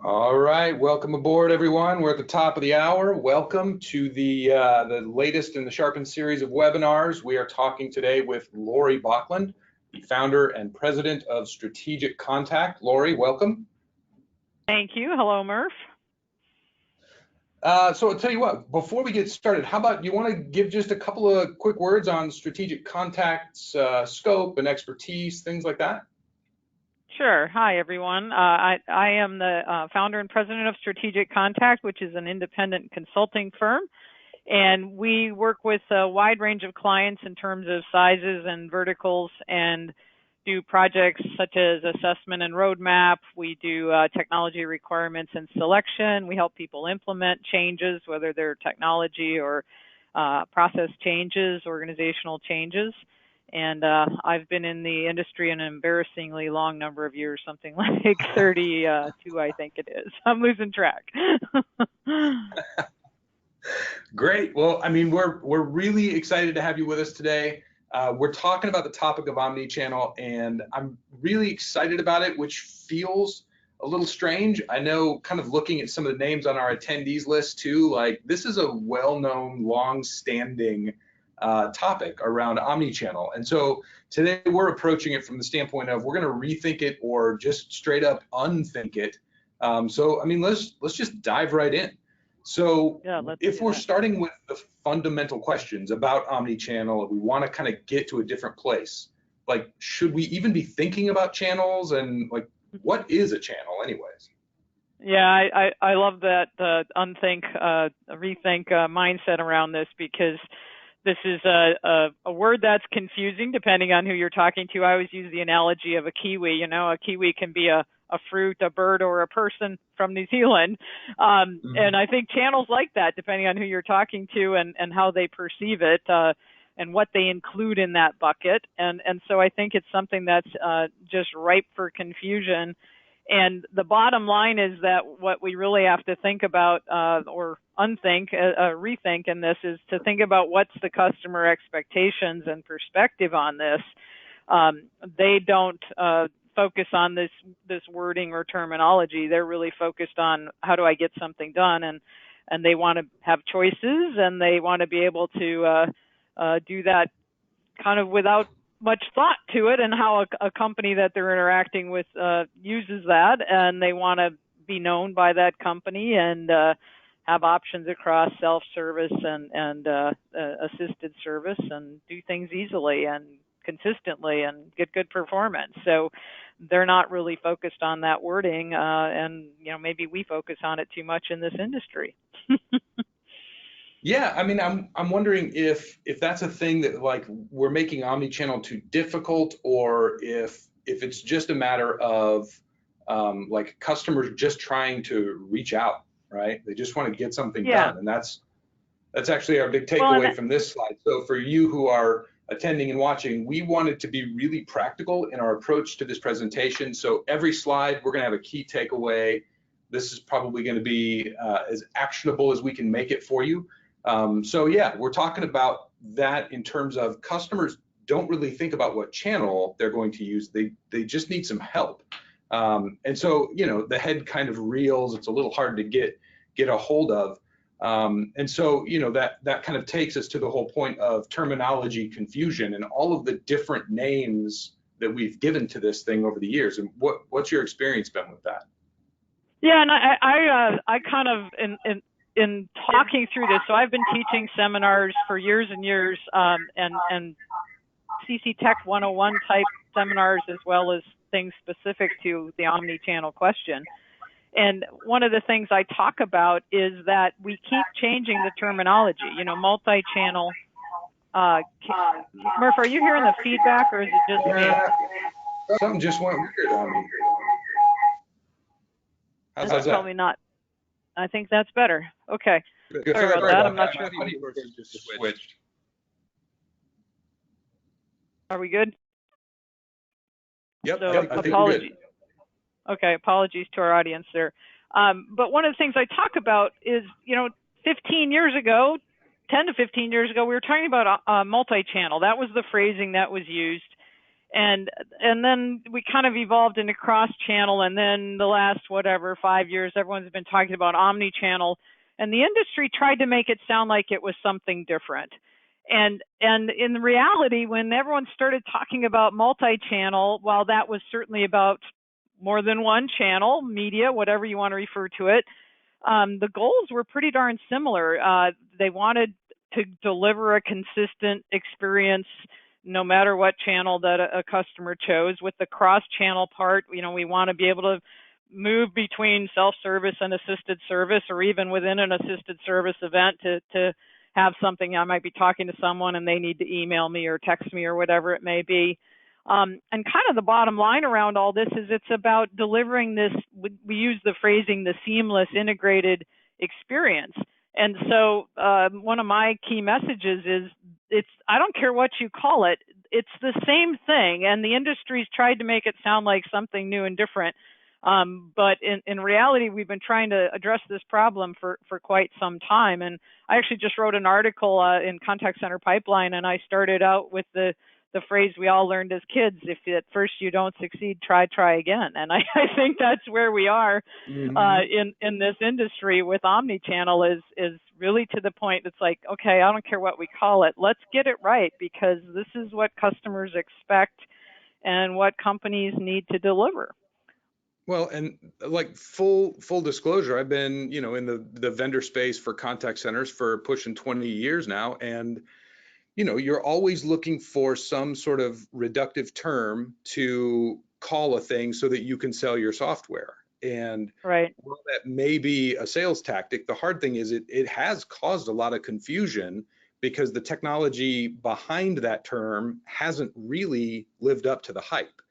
All right, welcome aboard, everyone. We're at the top of the hour. Welcome to the latest in the Sharpen series of webinars. We are talking today with Lori Bocklund, the founder and president of Strategic Contact. Lori, welcome. Thank you. Hello, Murph. So I'll tell you what, before we get started, how about you want to give just a couple of quick words on Strategic Contact's scope and expertise, things like that? Sure. Hi, everyone. I am the founder and president of Strategic Contact, which is an independent consulting firm. And we work with a wide range of clients in terms of sizes and verticals and do projects such as assessment and roadmap. We do technology requirements and selection. We help people implement changes, whether they're technology or process changes, organizational changes. And I've been in the industry an embarrassingly long number of years, something like 32, I think it is. I'm losing track. Great. Well, I mean, we're really excited to have you with us today. We're talking about the topic of Omnichannel, and I'm really excited about it, which feels a little strange. I know, kind of looking at some of the names on our attendees list too, like this is a well-known, long-standing topic around Omnichannel. And so today we're approaching it from the standpoint of we're going to rethink it or just straight up unthink it. So, I mean, let's just dive right in. So if we're starting with the fundamental questions about Omnichannel, we want to kind of get to a different place. Like, should we even be thinking about channels, and like, what is a channel anyways? Yeah, I love that unthink, rethink mindset around this, because this is a word that's confusing depending on who you're talking to. I always use the analogy of a kiwi. You know, a kiwi can be a fruit, a bird, or a person from New Zealand. And I think channels like that, depending on who you're talking to and how they perceive it, and what they include in that bucket. And so I think it's something that's just ripe for confusion. And the bottom line is that what we really have to think about, or unthink, rethink in this, is to think about what's the customer expectations and perspective on this. They don't focus on this wording or terminology. They're really focused on how do I get something done, and they want to have choices, and they want to be able to do that kind of without much thought to it, and how a company that they're interacting with uses that, and they want to be known by that company and have options across self-service and assisted service, and do things easily and consistently and get good performance. So they're not really focused on that wording, and maybe we focus on it too much in this industry. Yeah, I mean, I'm wondering if that's a thing that, like, we're making omnichannel too difficult, or if it's just a matter of like customers just trying to reach out, right? They just want to get something done, and that's actually our big takeaway from this slide. So for you who are attending and watching, we wanted to be really practical in our approach to this presentation. So every slide, we're going to have a key takeaway. This is probably going to be as actionable as we can make it for you. So yeah, we're talking about that in terms of customers don't really think about what channel they're going to use. They just need some help. And so, the head kind of reels. It's a little hard to get a hold of. And so, that kind of takes us to the whole point of terminology confusion and all of the different names that we've given to this thing over the years. And what's your experience been with that? Yeah, and I kind of in talking through this, so I've been teaching seminars for years and years, and CC Tech 101 type seminars, as well as things specific to the omnichannel question. And one of the things I talk about is that we keep changing the terminology. Multi-channel. Murph, are you hearing the feedback, or is it just me? Something just went weird on me. How's that? Probably not. I think that's better. Okay. Good. Sorry about that. I'm not sure. Just switched. Are we good? Yep. So I think apologies. we're good. Okay, apologies to our audience there. But one of the things I talk about is, 15 years ago, 10 to 15 years ago, we were talking about multi-channel. That was the phrasing that was used. And then we kind of evolved into cross-channel, and then the last 5 years, everyone's been talking about omnichannel, and the industry tried to make it sound like it was something different. And in reality, when everyone started talking about multi-channel, while that was certainly about more than one channel, media, whatever you want to refer to it, the goals were pretty darn similar. They wanted to deliver a consistent experience no matter what channel that a customer chose. With the cross-channel part, we want to be able to move between self-service and assisted service, or even within an assisted service event to have something. I might be talking to someone and they need to email me or text me or whatever it may be. And kind of the bottom line around all this is it's about delivering this, we use the phrasing, the seamless integrated experience. And so one of my key messages is I don't care what you call it, it's the same thing. And the industry's tried to make it sound like something new and different. But in reality, we've been trying to address this problem for quite some time. And I actually just wrote an article in Contact Center Pipeline, and I started out with the phrase we all learned as kids: if at first you don't succeed, try again. And I think that's where we are in this industry with omnichannel is really to the point. It's like, okay, I don't care what we call it, let's get it right, because this is what customers expect and what companies need to deliver. Well, and like full disclosure, I've been, in the vendor space for contact centers for pushing 20 years now, and you're always looking for some sort of reductive term to call a thing so that you can sell your software. And right. While that may be a sales tactic, the hard thing is it has caused a lot of confusion because the technology behind that term hasn't really lived up to the hype.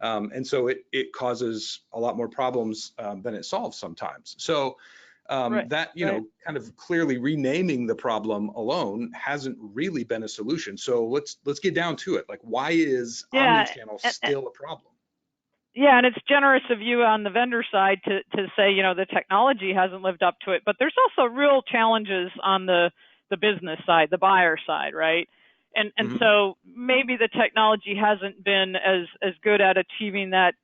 And so it causes a lot more problems than it solves sometimes. So that, kind of clearly renaming the problem alone hasn't really been a solution. So let's get down to it. Like, why is omnichannel still a problem? Yeah, and it's generous of you on the vendor side to say, the technology hasn't lived up to it, but there's also real challenges on the business side, the buyer side, right? And so maybe the technology hasn't been as good at achieving that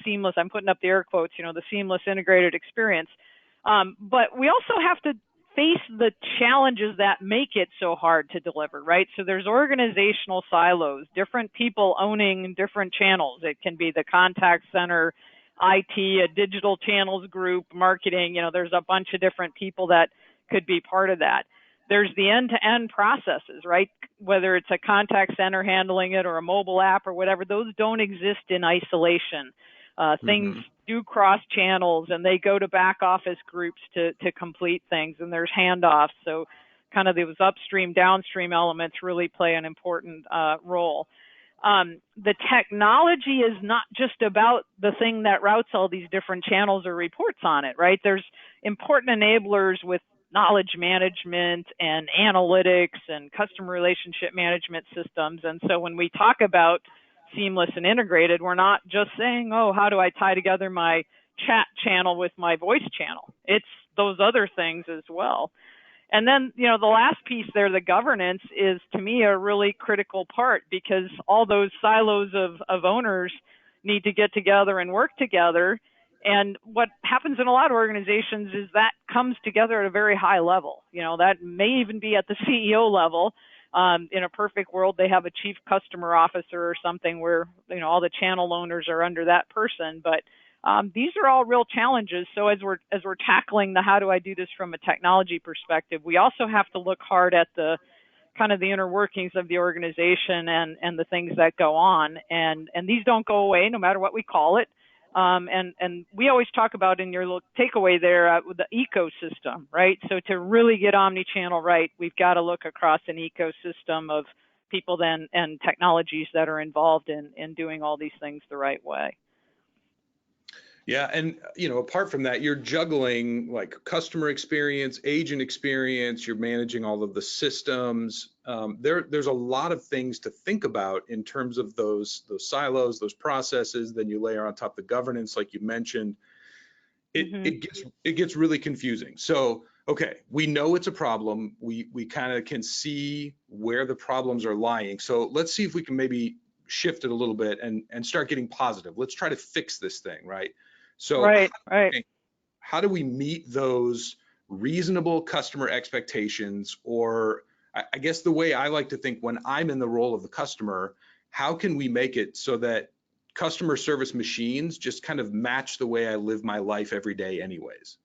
seamless, I'm putting up the air quotes, the seamless integrated experience. But we also have to face the challenges that make it so hard to deliver, right? So there's organizational silos, different people owning different channels. It can be the contact center, IT, a digital channels group, marketing, there's a bunch of different people that could be part of that. There's the end-to-end processes, right? Whether it's a contact center handling it or a mobile app or whatever, those don't exist in isolation. Things do cross channels, and they go to back office groups to complete things, and there's handoffs. So kind of those upstream, downstream elements really play an important role. The technology is not just about the thing that routes all these different channels or reports on it, right? There's important enablers with knowledge management and analytics and customer relationship management systems. And so when we talk about seamless and integrated, we're not just saying, oh, how do I tie together my chat channel with my voice channel? It's those other things as well. And then, the last piece there, the governance, is to me a really critical part, because all those silos of owners need to get together and work together. And what happens in a lot of organizations is that comes together at a very high level. That may even be at the CEO level. In a perfect world, they have a chief customer officer or something where, all the channel owners are under that person. But these are all real challenges. So as we're tackling the how do I do this from a technology perspective, we also have to look hard at the kind of the inner workings of the organization and the things that go on. And these don't go away no matter what we call it. And we always talk about in your little takeaway there with the ecosystem, right? So to really get omnichannel right, we've got to look across an ecosystem of people and technologies that are involved in doing all these things the right way. Yeah, and apart from that, you're juggling like customer experience, agent experience, you're managing all of the systems. There's a lot of things to think about in terms of those silos, those processes. Then you layer on top the governance, like you mentioned. It gets really confusing. So, okay, we know it's a problem. We kind of can see where the problems are lying. So let's see if we can maybe shift it a little bit and start getting positive. Let's try to fix this thing, right? So Right, right. how do we meet those reasonable customer expectations? Or I guess the way I like to think when I'm in the role of the customer, how can we make it so that customer service machines just kind of match the way I live my life every day anyways?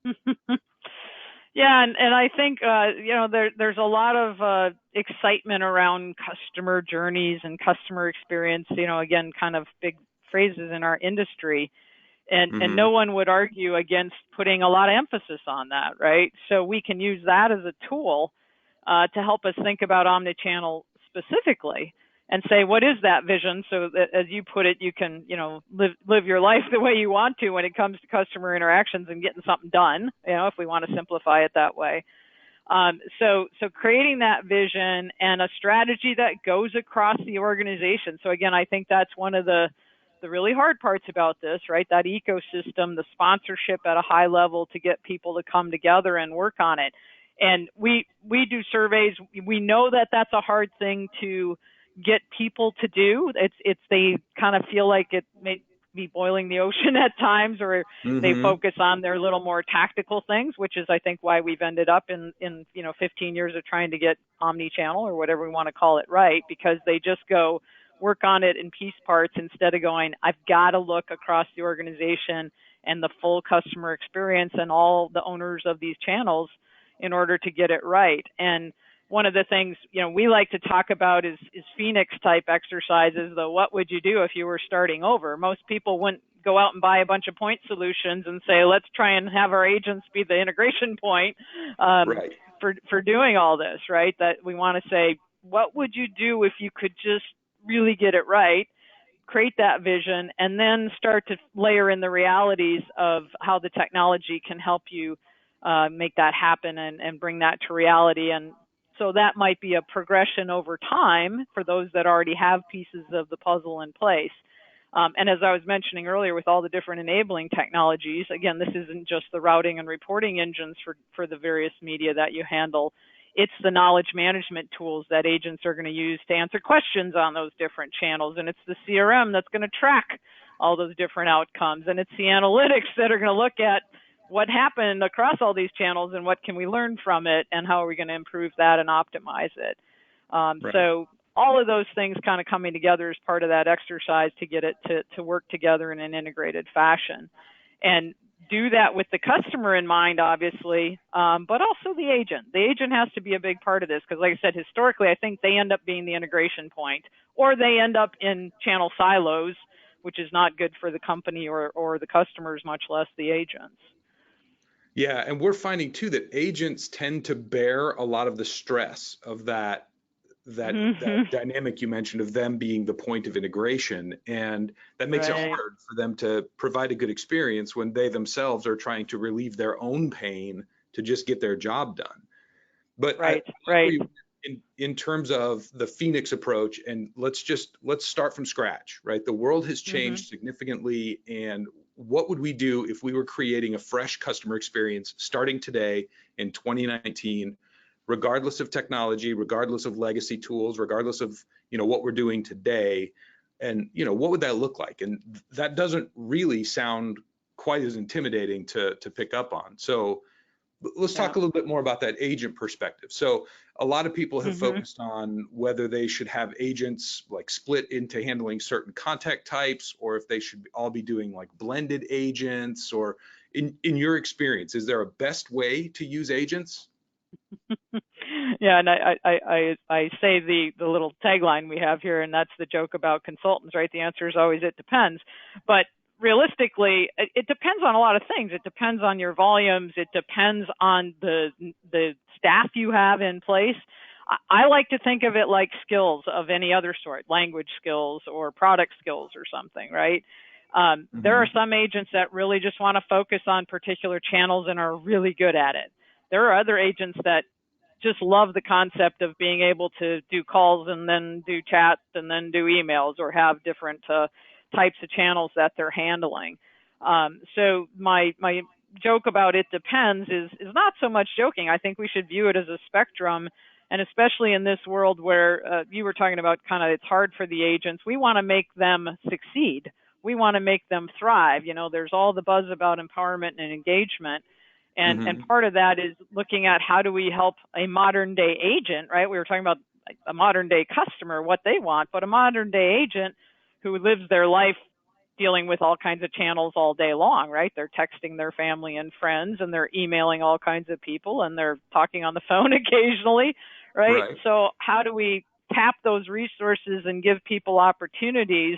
Yeah, and I think there's a lot of excitement around customer journeys and customer experience. Again, kind of big phrases in our industry, and Hmm. no one would argue against putting a lot of emphasis on that, right? So we can use that as a tool to help us think about omnichannel specifically and say, what is that vision? So that, as you put it, you can, live your life the way you want to when it comes to customer interactions and getting something done, if we want to simplify it that way. So creating that vision and a strategy that goes across the organization. So again, I think that's one of the really hard parts about this, right? That ecosystem, the sponsorship at a high level to get people to come together and work on it. And we do surveys. We know that that's a hard thing to get people to do. It's they kind of feel like it may be boiling the ocean at times, or they Hmm. focus on their little more tactical things, which is I think why we've ended up in 15 years of trying to get omni-channel or whatever we want to call it right, because they just go work on it in piece parts instead of going, I've got to look across the organization and the full customer experience and all the owners of these channels in order to get it right. And one of the things we like to talk about is Phoenix type exercises. The what would you do if you were starting over? Most people wouldn't go out and buy a bunch of point solutions and say, let's try and have our agents be the integration point Right. for doing all this, right? That we want to say, what would you do if you could just really get it right? Create that vision, and then start to layer in the realities of how the technology can help you make that happen and bring that to reality. And so that might be a progression over time for those that already have pieces of the puzzle in place. And as I was mentioning earlier, with all the different enabling technologies, again, this isn't just the routing and reporting engines for the various media that you handle. It's the knowledge management tools that agents are going to use to answer questions on those different channels. And it's the CRM that's going to track all those different outcomes. And it's the analytics that are going to look at what happened across all these channels and what can we learn from it and how are we going to improve that and optimize it. Right. So all of those things kind of coming together as part of that exercise to get it to work together in an integrated fashion. And do that with the customer in mind, obviously, but also the agent. The agent has to be a big part of this because, like I said, historically, I think they end up being the integration point, or they end up in channel silos, which is not good for the company or the customers, much less the agents. Yeah, and we're finding too that agents tend to bear a lot of the stress of that Mm-hmm. dynamic you mentioned of them being the point of integration, and that makes it Right, hard for them to provide a good experience when they themselves are trying to relieve their own pain to just get their job done. But I right, right. agree in terms of the Phoenix approach, and let's start from scratch, right? The world has Mm-hmm. changed significantly, and what would we do if we were creating a fresh customer experience starting today in 2019, regardless of technology, regardless of legacy tools, regardless of what we're doing today, and what would that look like? And that doesn't really sound quite as intimidating to pick up on. So let's Yeah. talk a little bit more about that agent perspective. So a lot of people have Mm-hmm. focused on whether they should have agents like split into handling certain contact types, or if they should all be doing like blended agents, or in your experience, is there a best way to use agents? Yeah, and I say the little tagline we have here, and that's the joke about consultants, right? The answer is always it depends, but realistically, it depends on a lot of things. It depends on your volumes. It depends on the staff you have in place. I like to think of it like skills of any other sort, language skills or product skills or something, right? There are Hmm. some agents that really just want to focus on particular channels and are really good at it. There are other agents that just love the concept of being able to do calls and then do chats and then do emails or have different types of channels that they're handling. So my joke about it depends is not so much joking. I think we should view it as a spectrum And especially in this world where you were talking about kind of it's hard for the agents, we want to make them succeed. We want to make them thrive. There's all the buzz about empowerment and engagement. And part of that is looking at how do we help a modern day agent, right? We were talking about a modern day customer, what they want, but a modern day agent who lives their life dealing with all kinds of channels all day long, right? They're texting their family and friends, and they're emailing all kinds of people, and they're talking on the phone occasionally, right? So how do we tap those resources and give people opportunities,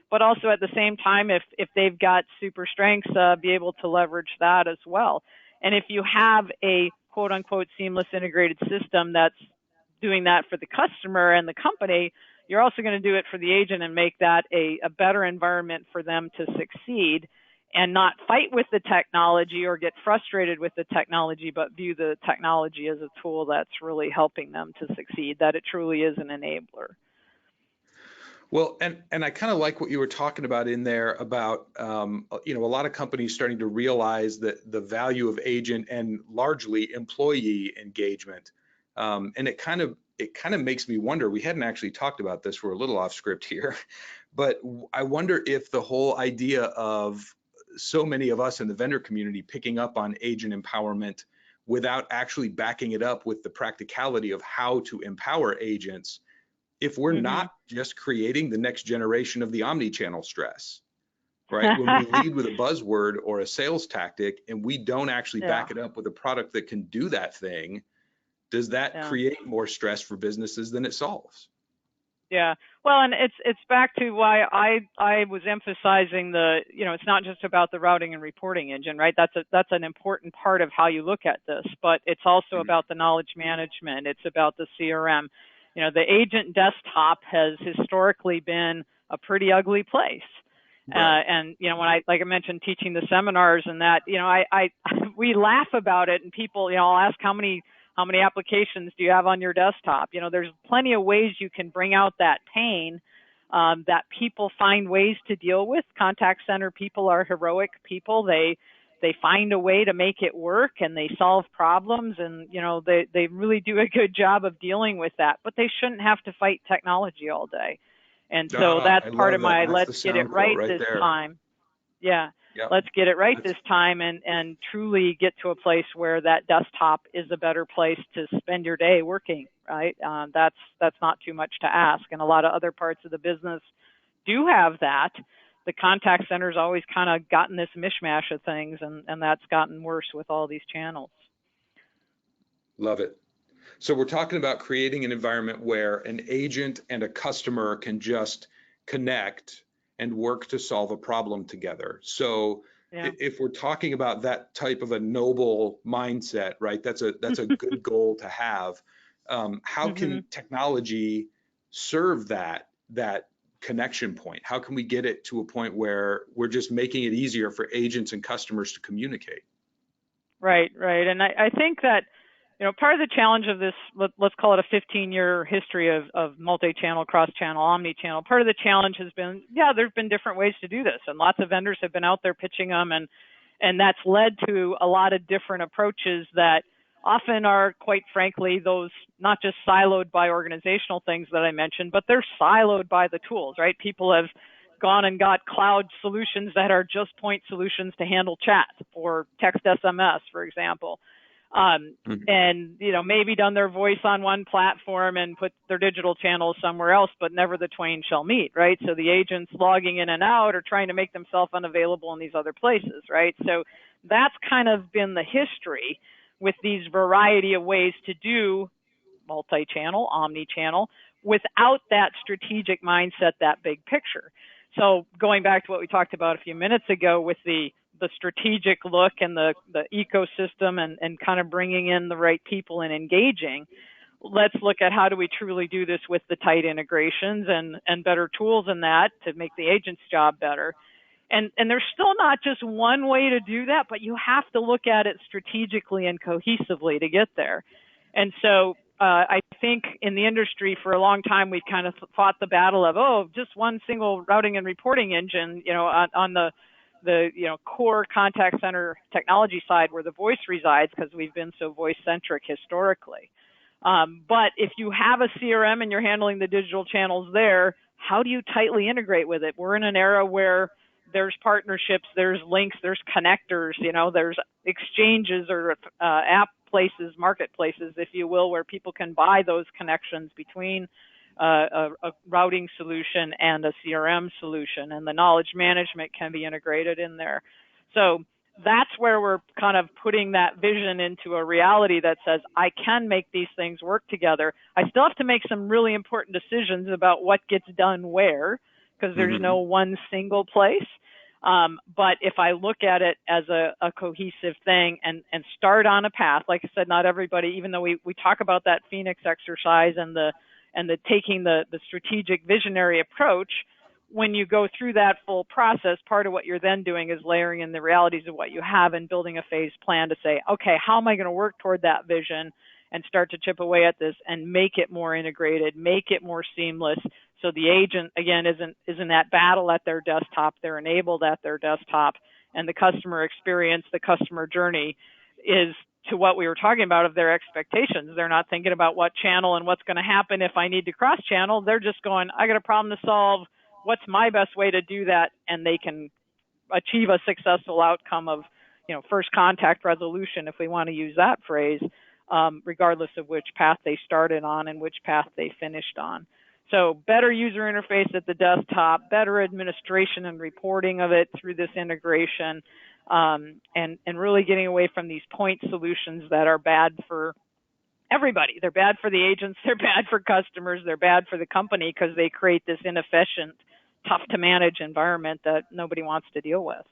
but also at the same time, if they've got super strengths, be able to leverage that as well. And if you have a quote unquote seamless integrated system that's doing that for the customer and the company, you're also going to do it for the agent and make that a better environment for them to succeed and not fight with the technology or get frustrated with the technology, but view the technology as a tool that's really helping them to succeed, that it truly is an enabler. Well, and I kind of like what you were talking about in there about, a lot of companies starting to realize that the value of agent and largely employee engagement. And it kind of makes me wonder, we hadn't actually talked about this, we're a little off script here, but I wonder if the whole idea of so many of us in the vendor community picking up on agent empowerment without actually backing it up with the practicality of how to empower agents, if we're not just creating the next generation of the omni-channel stress, right? When we lead with a buzzword or a sales tactic and we don't actually back it up with a product that can do that thing, does that create more stress for businesses than it solves? Yeah, well, and it's back to why I was emphasizing it's not just about the routing and reporting engine, right? That's an important part of how you look at this, but it's also about the knowledge management. It's about the CRM. The agent desktop has historically been a pretty ugly place. Right. And when like I mentioned, teaching the seminars and that, we laugh about it, and people, I'll ask how many applications do you have on your desktop? There's plenty of ways you can bring out that pain that people find ways to deal with. Contact center people are heroic people. They find a way to make it work, and they solve problems, and they really do a good job of dealing with that. But they shouldn't have to fight technology all day. And so that's part of my let's get it right this time. Yeah. Yep. Let's get it right this time and truly get to a place where that desktop is a better place to spend your day working, right? That's not too much to ask. And a lot of other parts of the business do have that. The contact center's always kind of gotten this mishmash of things, and that's gotten worse with all these channels. Love it. So we're talking about creating an environment where an agent and a customer can just connect and work to solve a problem together. So if we're talking about that type of a noble mindset, right, that's a good goal to have. How can technology serve that connection point? How can we get it to a point where we're just making it easier for agents and customers to communicate? Right. And I think that part of the challenge of this, let's call it a 15-year history of multi-channel, cross-channel, omni-channel, part of the challenge has been, there've been different ways to do this, and lots of vendors have been out there pitching them, and that's led to a lot of different approaches that often are, quite frankly, those not just siloed by organizational things that I mentioned, but they're siloed by the tools, right? People have gone and got cloud solutions that are just point solutions to handle chat or text SMS, for example. And, maybe done their voice on one platform and put their digital channels somewhere else, but never the twain shall meet, right? So the agents logging in and out are trying to make themselves unavailable in these other places, right? So that's kind of been the history with these variety of ways to do multi-channel, omni-channel, without that strategic mindset, that big picture. So going back to what we talked about a few minutes ago with the strategic look and the ecosystem and kind of bringing in the right people and engaging, let's look at how do we truly do this with the tight integrations and better tools in that to make the agent's job better. And there's still not just one way to do that, but you have to look at it strategically and cohesively to get there. And so I think in the industry for a long time, we kind of fought the battle of, just one single routing and reporting engine, on the core contact center technology side where the voice resides, because we've been so voice centric historically. But if you have a CRM and you're handling the digital channels there, how do you tightly integrate with it? We're in an era where there's partnerships, there's links, there's connectors, there's exchanges or app places, marketplaces, if you will, where people can buy those connections between a routing solution and a CRM solution, and the knowledge management can be integrated in there. So that's where we're kind of putting that vision into a reality that says, I can make these things work together. I still have to make some really important decisions about what gets done where, because there's no one single place. But if I look at it as a cohesive thing and start on a path, like I said, not everybody, even though we talk about that Phoenix exercise and the taking the strategic visionary approach, when you go through that full process, part of what you're then doing is layering in the realities of what you have and building a phased plan to say, okay, how am I going to work toward that vision and start to chip away at this and make it more integrated, make it more seamless, so the agent, again, isn't at battle at their desktop, they're enabled at their desktop, and the customer experience, the customer journey is to what we were talking about of their expectations. They're not thinking about what channel and what's going to happen if I need to cross channel. They're just going, I got a problem to solve. What's my best way to do that? And they can achieve a successful outcome of, first contact resolution, if we want to use that phrase, regardless of which path they started on and which path they finished on. So better user interface at the desktop, better administration and reporting of it through this integration, and really getting away from these point solutions that are bad for everybody. They're bad for the agents, they're bad for customers, they're bad for the company because they create this inefficient, tough to manage environment that nobody wants to deal with.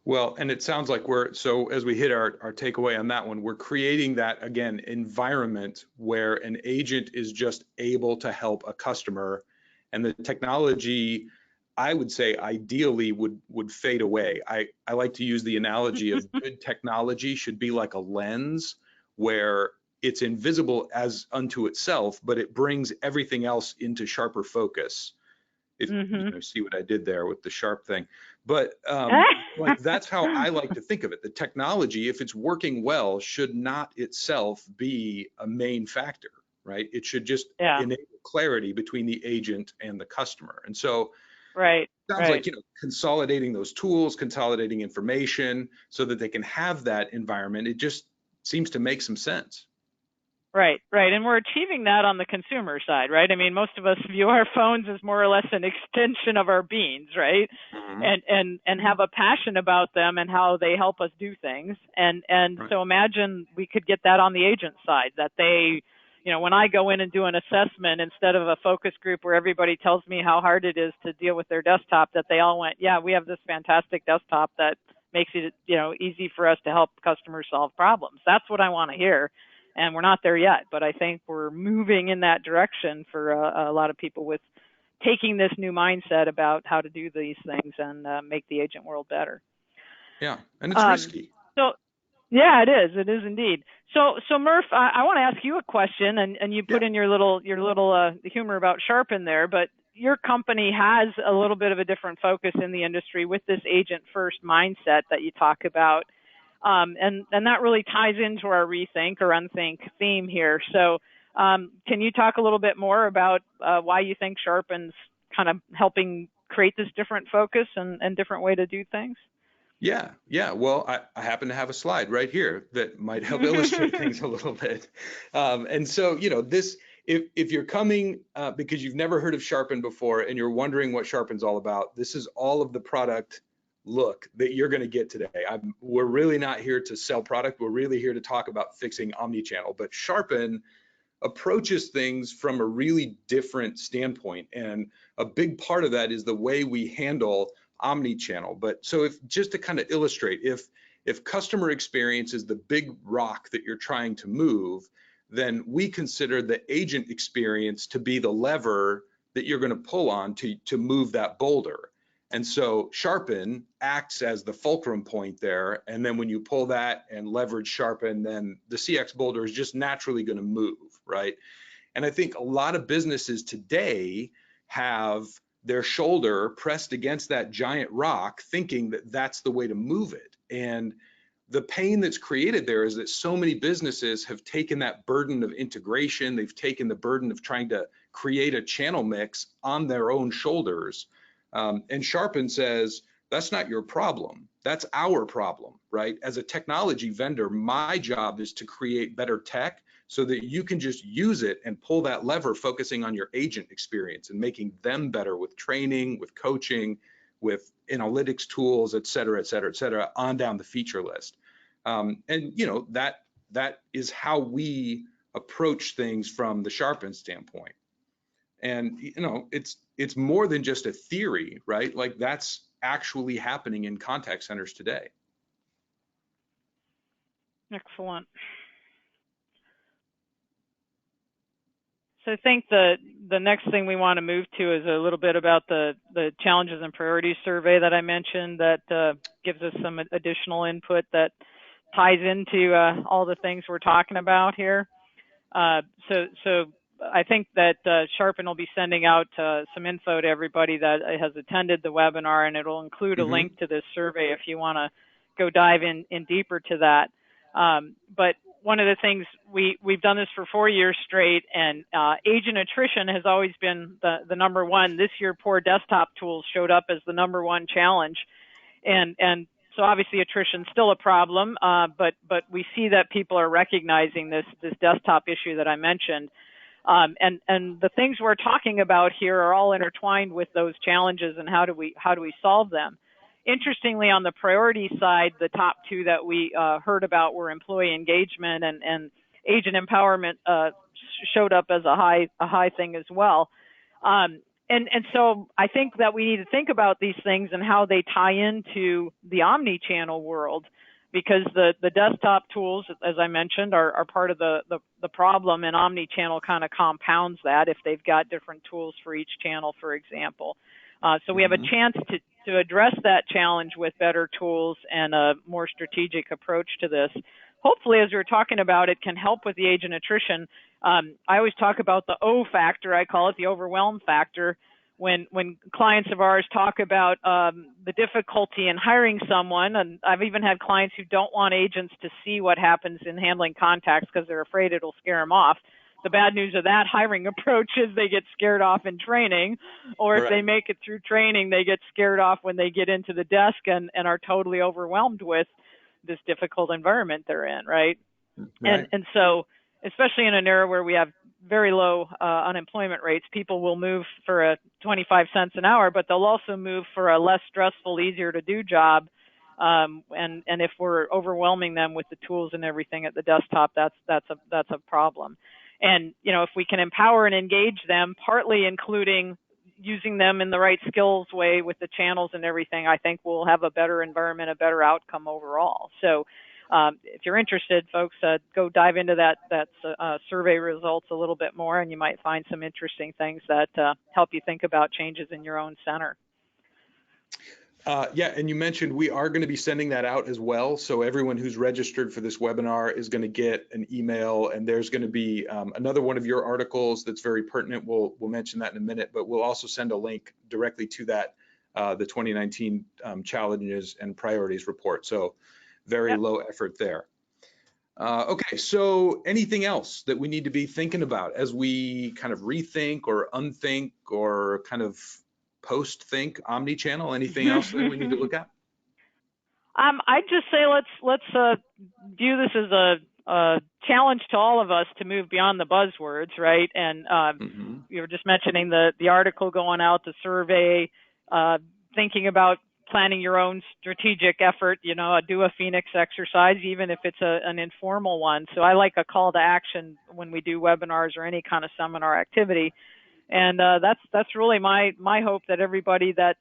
Well, and it sounds like so as we hit our takeaway on that one, we're creating that, again, environment where an agent is just able to help a customer, and the technology, I would say, ideally would fade away. I like to use the analogy of good technology should be like a lens where it's invisible as unto itself, but it brings everything else into sharper focus. If you see what I did there with the sharp thing, but like that's how I like to think of it. The technology, if it's working well, should not itself be a main factor, right? It should just enable clarity between the agent and the customer. And so sounds like, consolidating those tools, consolidating information so that they can have that environment. It just seems to make some sense. Right. And we're achieving that on the consumer side, right? I mean, most of us view our phones as more or less an extension of our beings, right? And have a passion about them and how they help us do things. And so imagine we could get that on the agent side, that they, when I go in and do an assessment, instead of a focus group where everybody tells me how hard it is to deal with their desktop, that they all went, yeah, we have this fantastic desktop that makes it, easy for us to help customers solve problems. That's what I want to hear. And we're not there yet, but I think we're moving in that direction for a lot of people with taking this new mindset about how to do these things and make the agent world better. Yeah, and it's risky. So, yeah, it is. It is indeed. So Murph, I want to ask you a question, and you put in your little humor about Sharp in there, but your company has a little bit of a different focus in the industry with this agent first mindset that you talk about. And that really ties into our rethink or unthink theme here. So can you talk a little bit more about why you think Sharpen's kind of helping create this different focus and different way to do things? Yeah. Well, I happen to have a slide right here that might help illustrate things a little bit. And so, this, if you're coming because you've never heard of Sharpen before and you're wondering what Sharpen's all about, this is all of the product look that you're going to get today. We're really not here to sell product. We're really here to talk about fixing omnichannel. But Sharpen approaches things from a really different standpoint, and a big part of that is the way we handle omnichannel. But so, if just to kind of illustrate, if customer experience is the big rock that you're trying to move, then we consider the agent experience to be the lever that you're going to pull on to move that boulder. And so Sharpen acts as the fulcrum point there. And then when you pull that and leverage Sharpen, then the CX boulder is just naturally going to move, right? And I think a lot of businesses today have their shoulder pressed against that giant rock, thinking that that's the way to move it. And the pain that's created there is that so many businesses have taken that burden of integration, they've taken the burden of trying to create a channel mix on their own shoulders. And Sharpen says, that's not your problem, that's our problem, right? As a technology vendor, my job is to create better tech so that you can just use it and pull that lever, focusing on your agent experience and making them better with training, with coaching, with analytics tools, et cetera, et cetera, et cetera, on down the feature list. And you know, that is how we approach things from the Sharpen standpoint. And you know, it's more than just a theory, right? Like that's actually happening in contact centers today. Excellent. So I think the next thing we want to move to is a little bit about the challenges and priorities survey that I mentioned that gives us some additional input that ties into all the things we're talking about here. So I think that Sharpen will be sending out some info to everybody that has attended the webinar, and it'll include a link to this survey if you want to go dive in deeper to that. But one of the things, we've done this for 4 years straight, and agent attrition has always been the number one. This year, poor desktop tools showed up as the number one challenge. And so obviously attrition is still a problem, but we see that people are recognizing this desktop issue that I mentioned. And the things we're talking about here are all intertwined with those challenges, and how do we solve them? Interestingly, on the priority side, the top two that we heard about were employee engagement and agent empowerment showed up as a high thing as well. And so I think that we need to think about these things and how they tie into the omni-channel world, because the desktop tools, as I mentioned, are part of the problem, and omni-channel kind of compounds that if they've got different tools for each channel, for example. So we have a chance to address that challenge with better tools and a more strategic approach to this. Hopefully, as we're talking about, it can help with the agent attrition. I always talk about the O factor, I call it the overwhelm factor, when clients of ours talk about the difficulty in hiring someone. And I've even had clients who don't want agents to see what happens in handling contacts because they're afraid it'll scare them off. The bad news of that hiring approach is they get scared off in training, or if they make it through training, they get scared off when they get into the desk and are totally overwhelmed with this difficult environment they're in, right? And so, especially in an era where we have very low unemployment rates, people will move for a 25 cents an hour, but they'll also move for a less stressful, easier to do job. And if we're overwhelming them with the tools and everything at the desktop, that's a problem. And, you know, if we can empower and engage them, partly including using them in the right skills way with the channels and everything, I think we'll have a better environment, a better outcome overall. So if you're interested, folks, go dive into that survey results a little bit more, and you might find some interesting things that help you think about changes in your own center. Yeah, and you mentioned we are going to be sending that out as well. So everyone who's registered for this webinar is going to get an email, and there's going to be another one of your articles that's very pertinent. We'll mention that in a minute, but we'll also send a link directly to that, the 2019 challenges and priorities report. So very low effort there. Okay, so anything else that we need to be thinking about as we kind of rethink or unthink or kind of post-think omni-channel? Anything else that we need to look at? I'd just say let's view this as a challenge to all of us to move beyond the buzzwords, right? And you were just mentioning the article going out, the survey, thinking about planning your own strategic effort, you know, do a Phoenix exercise, even if it's an informal one. So I like a call to action when we do webinars or any kind of seminar activity. And that's really my hope, that everybody that's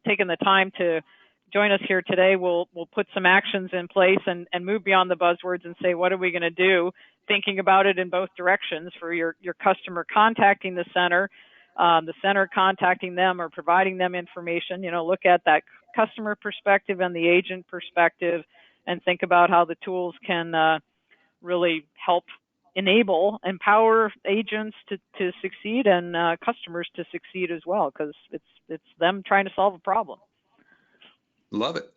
taken the time to join us here today will put some actions in place and move beyond the buzzwords and say, what are we going to do? Thinking about it in both directions, for your customer contacting the center contacting them or providing them information. You know, look at that customer perspective and the agent perspective, and think about how the tools can really help empower agents to succeed, and customers to succeed as well, because it's them trying to solve a problem. Love it.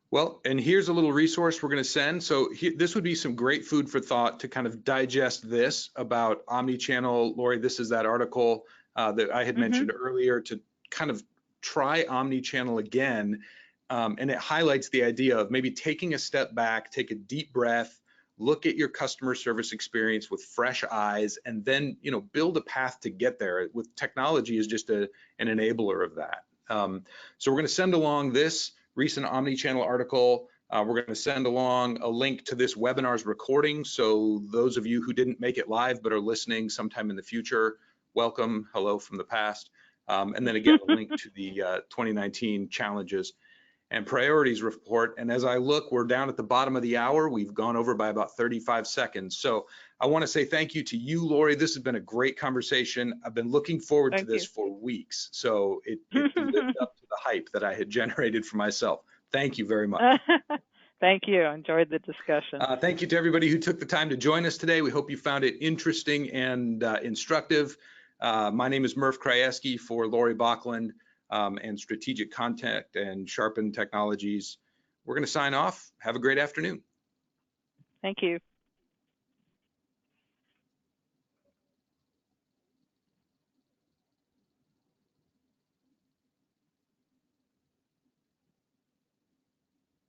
Well, and here's a little resource we're going to send. So this would be some great food for thought to kind of digest this about omnichannel. Lori, this is that article that I had Mm-hmm. mentioned earlier, to kind of try omnichannel again. And it highlights the idea of maybe taking a step back, take a deep breath, look at your customer service experience with fresh eyes, and then, you know, build a path to get there. With technology is just an enabler of that. So we're going to send along this recent omnichannel article. We're going to send along a link to this webinar's recording. So those of you who didn't make it live but are listening sometime in the future, welcome, hello from the past. And then again, a link to the 2019 challenges and priorities report. And as I look, we're down at the bottom of the hour. We've gone over by about 35 seconds. So I want to say thank you to you, Lori. This has been a great conversation. I've been looking forward to Thank this you. for weeks. So it lived up to the hype that I had generated for myself. Thank you very much. Thank you. Enjoyed the discussion. Thank you to everybody who took the time to join us today. We hope you found it interesting and instructive. My name is Murph Krajewski for Lori Bocklund and Strategic Contact and Sharpen Technologies. We're going to sign off. Have a great afternoon. Thank you.